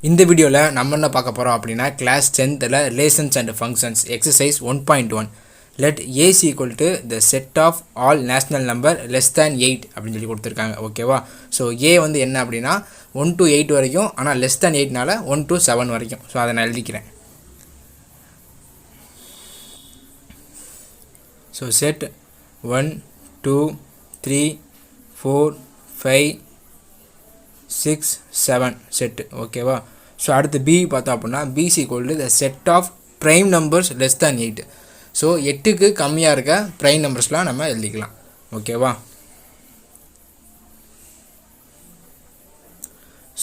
இந்த வீடியோவில் நம்ம என்ன பார்க்க போகிறோம் அப்படின்னா class 10th relations and functions exercise 1.1 let A is equal to the set of all natural number less than 8 அப்படின்னு சொல்லி கொடுத்துருக்காங்க. ஓகேவா? ஸோ ஏ வந்து என்ன அப்படின்னா 1 to 8 வரைக்கும், ஆனால் லெஸ் தேன் 8னால 1 to 7 வரைக்கும். ஸோ அதை நான் எழுதிக்கிறேன். So set 1 2 3 4 5 6 7 set. ஓகேவா? ஸோ அடுத்து பி பார்த்தோம் அப்படின்னா B is equal to the set of prime numbers less than 8. So 8க்கு கம்மியாக இருக்க ப்ரைம் நம்பர்ஸ்லாம் நம்ம எழுதிக்கலாம். ஓகேவா?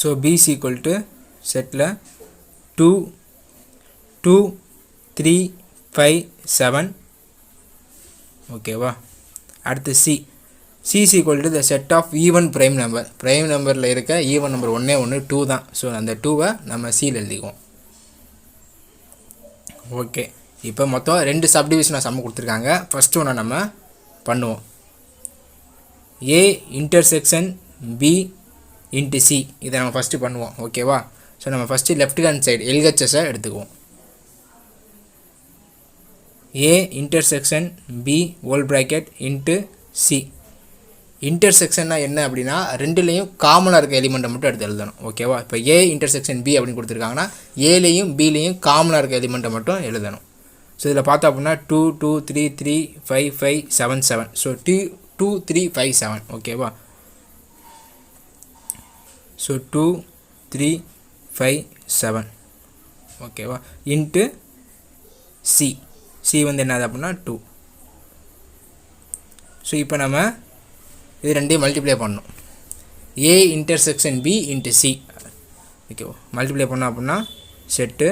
So B is equal to செட்டில் 2 2 3 5 7. ஓகேவா? அடுத்து C is equal to the set of even prime number. prime நம்பரில் இருக்க ஈவன் நம்பர் ஒன்றே 2 தான். ஸோ அந்த 2வை நம்ம சியில் எழுதிக்குவோம். ஓகே, இப்போ மொத்தம் 2 சப்டிவிஷனாக சம்ம கொடுத்துருக்காங்க. ஃபஸ்ட்டு ஒன்று நம்ம பண்ணுவோம். A intersection B into C, இதை நம்ம ஃபஸ்ட்டு பண்ணுவோம். ஓகேவா? ஸோ நம்ம ஃபஸ்ட்டு லெஃப்ட் ஹேண்ட் சைடு எல்ஹெச்எஸை எடுத்துக்குவோம். A intersection B whole bracket into C. இன்டர்செக்ஷன்னா என்ன அப்படின்னா ரெண்டுலேயும் காமனாக இருக்க எலிமெண்ட்டை மட்டும் எடுத்து எழுதணும். ஓகேவா? இப்போ ஏ இன்டர்செக்ஷன் பி அப்படின்னு கொடுத்துருக்காங்கன்னா ஏலேயும் பிலேயும் காமனாக இருக்க எலிமெண்ட்டை மட்டும் எழுதணும். ஸோ இதில் பார்த்தோம் அப்படின்னா 2 2 3 3 5 5 7 7. ஸோ 2 3 5 7. ஓகேவா? ஸோ 2 3 5 7. ஓகேவா? Into C. சி வந்து என்னது அப்படின்னா 2. ஸோ இப்போ நம்ம இது ரெண்டையும் மல்டிப்ளை பண்ணணும். A intersection B into C. ஓகேவா? மல்டிப்ளை பண்ணோம் அப்படின்னா செட்டு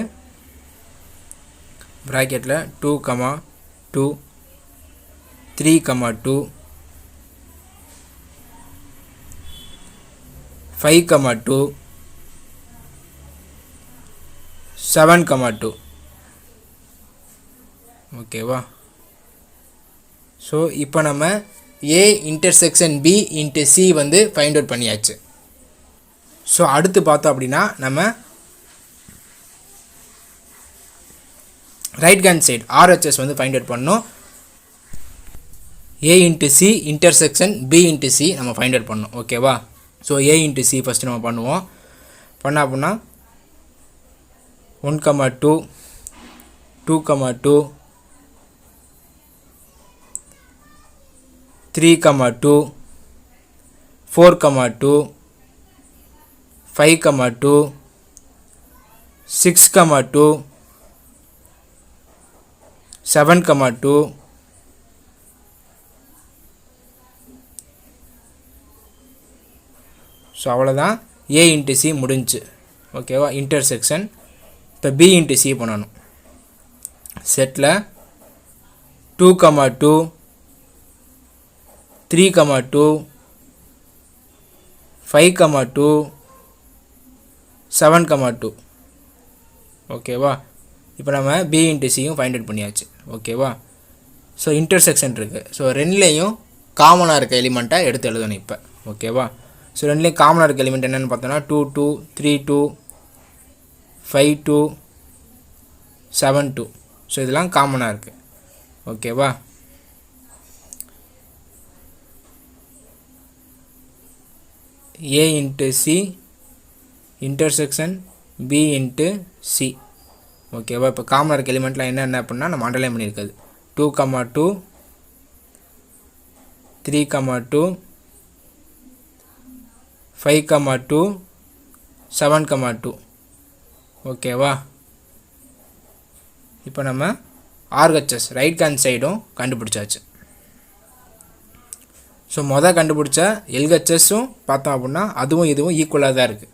ப்ராக்கெட்டில் 2 2 3 2 5 2 7 2. ஓகேவா? ஸோ இப்போ நம்ம A intersection B into C வந்து ஃபைண்ட் அவுட் பண்ணியாச்சு. ஸோ அடுத்து பார்த்தோம் அப்படின்னா நம்ம ரைட் ஹேண்ட் சைடு ஆர்ஹெச்எஸ் வந்து ஃபைண்ட் அவுட் பண்ணோம். A into C intersection B into C நம்ம ஃபைண்ட் அவுட் பண்ணோம். ஓகேவா? So A into C first நம்ம பண்ணுவோம். பண்ண அப்படின்னா 1 2 2 2 3 2 4 2 5 2 6 2 7 2. ஸோ அவ்வளோதான், ஏ இன்ட்டு சி முடிஞ்சு. ஓகேவா? இன்டர்செக்ஷன். இப்போ பி இன்ட்டு சி பண்ணணும். செட்டில் 2 2 3 2 5 2 7 2. ஓகேவா? இப்போ நம்ம பி இன்ட்டு சியும் ஃபைண்ட் அவுட் பண்ணியாச்சு. ஓகேவா? ஸோ இன்டர்செக்ஷன் இருக்குது. ஸோ ரெண்டுலேயும் காமனாக இருக்க எலிமெண்ட்டை எடுத்து எழுதணும் இப்போ. ஓகேவா? ஸோ ரெண்டுலேயும் காமனாக இருக்க எலிமெண்ட் என்னென்னு பார்த்தோன்னா 2 2 3 2 5 2 7 2. ஸோ இதெல்லாம் காமனாக இருக்குது. ஓகேவா? A into C intersection B into C. ஓகேவா? இப்போ காமனாக இருக்க எலிமெண்ட்லாம் என்ன அப்படின்னா நம்ம அண்டர்லைன் பண்ணியிருக்காது. 2 2 3 2 5 2 7 2. ஓகேவா? இப்போ நம்ம ஆர்ஹெச்எஸ் ரைட் ஹேண்ட் சைடும் கண்டுபிடிச்சாச்சு. ஸோ மொதல் கண்டுபிடிச்ச எல்ஹெச்எஸும் பார்த்தோம் அப்படின்னா அதுவும் இதுவும் ஈக்குவலாக தான் இருக்குது.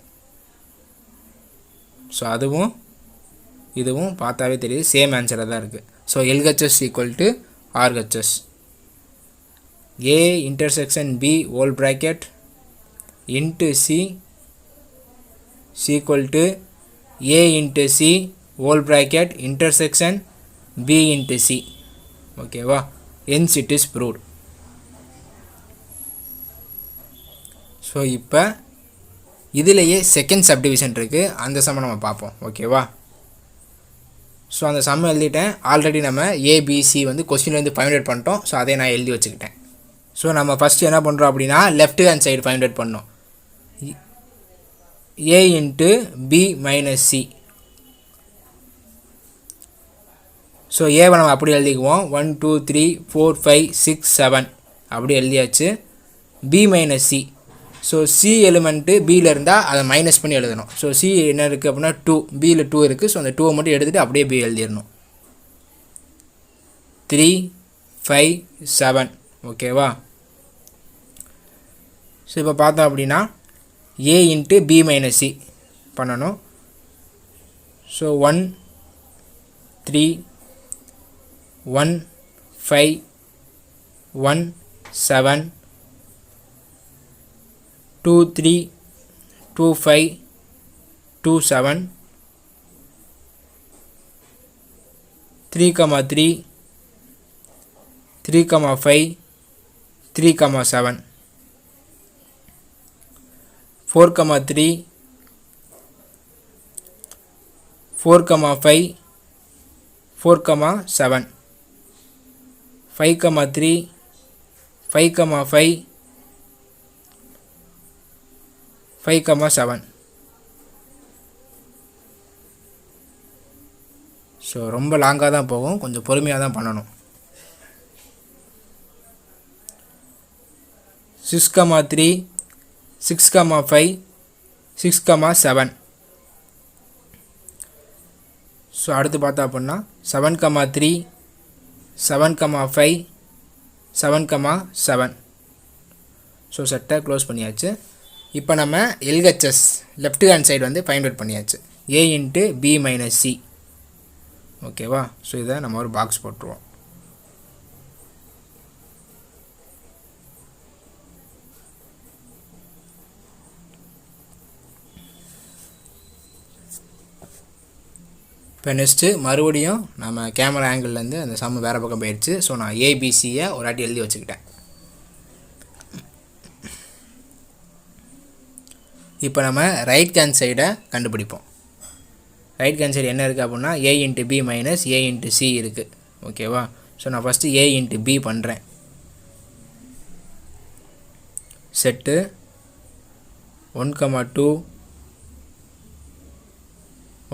ஸோ அதுவும் இதுவும் பார்த்தாவே தெரியுது சேம் ஆன்சராக தான் இருக்குது. So LHS equal to RHS. A intersection B whole bracket into C equal to A into C whole bracket intersection B into C. ஓகேவா? Hence it is proved. So இப்போ இதிலேயே செகண்ட் சப்டிவிஷன் இருக்குது, அந்த சம்மை நம்ம பார்ப்போம். ஓகேவா? ஸோ அந்த சம்மை எழுதிட்டேன். ஆல்ரெடி நம்ம ஏபிசி வந்து கொஸ்டின்லேருந்து ஃபைண்ட் அவுட் பண்ணிட்டோம். ஸோ அதை நான் எழுதி வச்சுக்கிட்டேன். ஸோ நம்ம ஃபஸ்ட்டு என்ன பண்ணுறோம் அப்படின்னா left hand side find out பண்ணோம். A into B minus C. So ஏவை நம்ம அப்படி எழுதிக்குவோம். 1 2 3 4 5 6 7 அப்படி எழுதியாச்சு. B minus C. So C element பியில் இருந்தால் அதை மைனஸ் பண்ணி எழுதணும். ஸோ சி என்ன இருக்குது அப்படின்னா 2, பியில் 2 இருக்குது. ஸோ அந்த 2 மட்டும் எடுத்துகிட்டு அப்படியே பி எழுதிடணும். 3 5 7. ஓகேவா? ஸோ இப்போ பார்த்தோம் அப்படின்னா ஏ இன்ட்டு பி மைனஸ் சி பண்ணணும். ஸோ 1 3 1 5 1 7 2 3 2 5 2 7 3 3 3 5 3 7 4 3 4 5 4 7 5 3 5 5 5 7. ஸோ ரொம்ப லாங்காக தான் போகும், கொஞ்சம் பொறுமையாக தான் பண்ணணும். 6 3 6 5 6 7. ஸோ அடுத்து பார்த்தா அப்படின்னா 7 3 7 5 7 7. ஸோ செட்டை க்ளோஸ் பண்ணியாச்சு. இப்போ நம்ம எல்ஹெச்எஸ் லெஃப்ட் ஹேண்ட் சைடு வந்து ஃபைண்ட் அவுட் பண்ணியாச்சு. ஏ இன்ட்டு பி மைனஸ் சி. ஓகேவா? ஸோ இதை நம்ம ஒரு பாக்ஸ் போட்டுருவோம். இப்போ நெக்ஸ்ட்டு மறுபடியும் நம்ம கேமரா ஆங்கிள்லேருந்து அந்த சம்மு வேறு பக்கம் போயிடுச்சு. ஸோ நான் ஏபிசியை ஒரு வாட்டி எழுதி வச்சுக்கிட்டேன். இப்போ நம்ம ரைட் ஹேண்ட் சைடை கண்டுபிடிப்போம். ரைட் ஹேண்ட் சைடு என்ன இருக்குது அப்படின்னா ஏ இன்ட்டு பி மைனஸ் ஏ இன்ட்டு சி இருக்குது. ஓகேவா? ஸோ நான் ஃபஸ்ட்டு ஏ இன்ட்டு பி பண்ணுறேன். செட்டு 1 2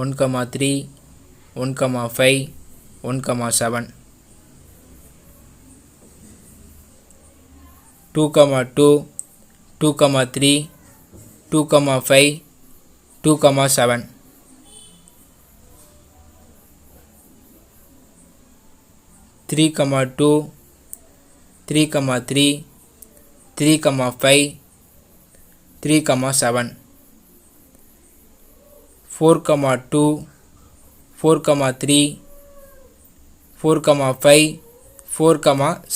1 3 1 5 1 7 2 2 2 3 2 5 2 7 3 2 3 3 3 5 3 7 4 2 4 3 4 5 4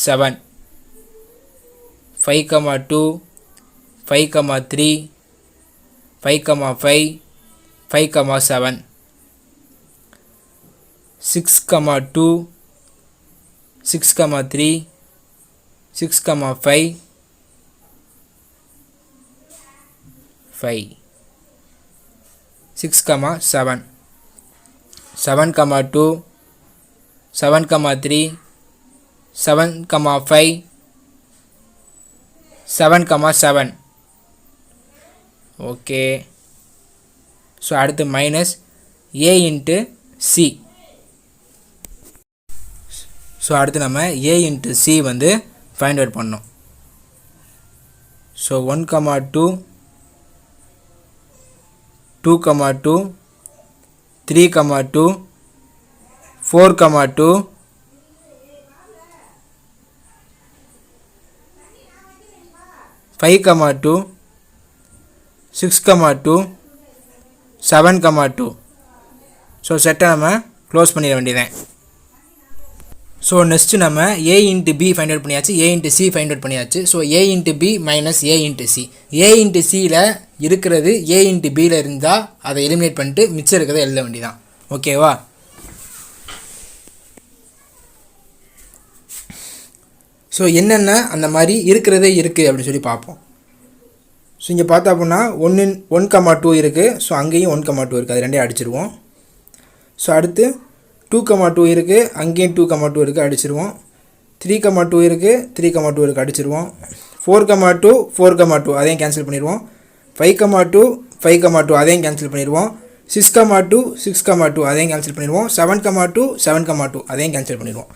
7 5 2 5 3 5 5 5 7 6 2 6 3 6 5 5 6 7 7 2 7 3 7 5 7 7. ஓகே. ஸோ அடுத்து மைனஸ் ஏ இன்ட்டு சி. ஸோ அடுத்து நம்ம ஏ இன்ட்டு சி வந்து ஃபைண்ட் அவுட் பண்ணோம். ஸோ 1 2 2 2 3 2 4 2 5 2 6 2 7 2. ஸோ செட்டை நம்ம க்ளோஸ் பண்ணிட வேண்டியதேன். ஸோ நெக்ஸ்ட்டு நம்ம ஏ இன்ட்டு பி ஃபைண்ட் அவுட் பண்ணியாச்சு, ஏ இன்ட்டு சி ஃபைண்ட் அவுட் பண்ணியாச்சு. So A into B minus A into C. A into சியில் இருக்கிறது ஏ இன்ட்டு பியில் இருந்தால் அதை எலிமினேட் பண்ணிட்டு மிச்சம் இருக்கிறத எழுத வேண்டியதான். ஓகேவா? ஸோ என்னென்ன அந்த மாதிரி இருக்கிறதே இருக்குது அப்படின்னு சொல்லி பார்ப்போம். ஸோ இங்கே பார்த்தா அப்படின்னா 1,2 இருக்குது. ஸோ அங்கேயும் 1,2 இருக்குது, அது ரெண்டையும் அடிச்சிருவோம். ஸோ அடுத்து 2,2 இருக்குது, அங்கேயும் 2,2 இருக்குது, அடிச்சிருவோம். 3,2 இருக்குது, 3,2 இருக்குது, அடிச்சிருவோம். 4,2 4,2 அதையும் கேன்சல் பண்ணிடுவோம். 5,2 5,2 அதையும் கேன்சல் பண்ணிடுவோம். 6,2 6,2 அதையும் கேன்சல் பண்ணிடுவோம். 7,2 7,2 அதையும் கேன்சல் பண்ணிடுவோம்.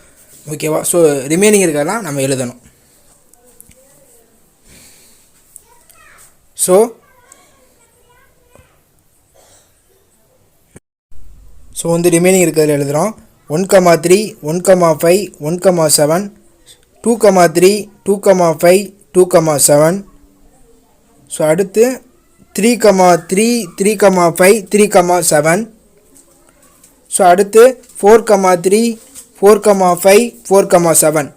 ஓகேவா? ஸோ ரிமைனிங் இருக்கிறதெல்லாம் நம்ம எழுதணும். ஸோ வந்து ரிமைனிங் இருக்கிறதுல எழுதுகிறோம். 1,3 1,5 1,7 2,3 2,5 2,7. ஸோ அடுத்து 3,3 3,5 3,7. ஸோ அடுத்து 4,3 4,5 4,7.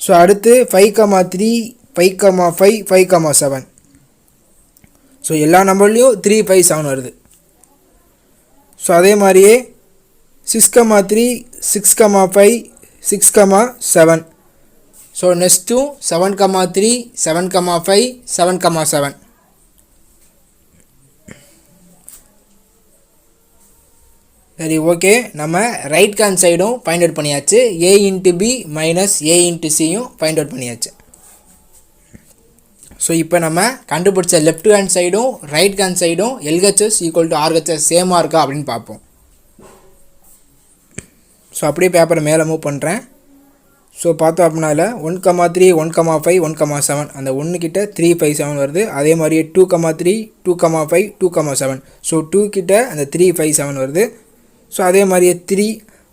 ஸோ அடுத்து 5,3 5,5 5,7. ஸோ எல்லா நம்பர்லேயும் 3 5 7 வருது. ஸோ அதே மாதிரியே 6,3 6,5 6,7. So next 7,3 7,5 7,7. சரி, ஓகே. நம்ம ரைட் ஹேண்ட் சைடும் ஃபைண்ட் அவுட் பண்ணியாச்சு. a into B minus a into சியும் ஃபைண்ட் அவுட் பண்ணியாச்சு. ஸோ இப்போ நம்ம கண்டுபிடிச்ச லெஃப்ட் ஹேண்ட் சைடும் ரைட் ஹேண்ட் சைடும் LHS ஈக்குவல் டு RHS சேமாக இருக்கா அப்படின்னு பார்ப்போம். ஸோ அப்படியே பேப்பரை மேலே மூவ் பண்ணுறேன். ஸோ பார்த்தோம் அப்படின்னா 1,3 1,5 1,7 அந்த 1 கிட்ட 3 5 7 வருது. அதே மாதிரியே 2,3 2,5 2,7. ஸோ 2 கிட்ட அந்த 3 5 7 வருது. ஸோ அதே மாதிரியே 3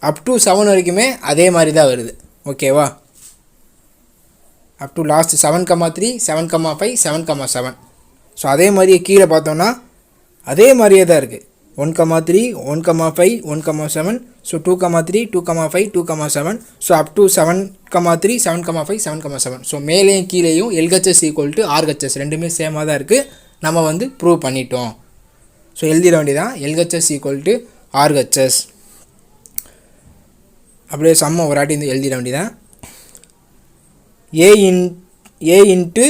அப் டு 7 வரைக்குமே அதே மாதிரி தான் வருது. ஓகேவா? Up to last 7,3 7,5 7,7. ஸோ அதே மாதிரியே கீழே பார்த்தோன்னா அதே மாதிரியே தான் இருக்குது. 1,3 1,5 1,7. So 2,3 2,5 2,7. So up to 7,3 7,5 7,7. So மேலேயும் கீழேயும் LHS ஈக்குவல் டு RHS ரெண்டுமே சேமாக தான் இருக்குது. நம்ம வந்து ப்ரூவ் பண்ணிட்டோம். ஸோ எழுதிட வேண்டியதான் LHS ஈக்குவல் டு RHS. அப்படியே சம்ம ஒரு வாட்டி எழுதிட வேண்டியதான். a into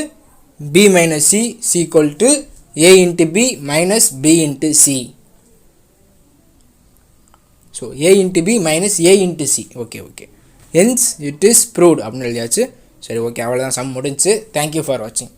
b minus c equal to a into b minus b into c. So a into b minus a into c. Okay. Hence it is proved அப்படின்னு எழுதியாச்சு. சரி, okay. அவ்வளோதான், some முடிஞ்சு. தேங்க்யூ ஃபார் வாட்சிங்.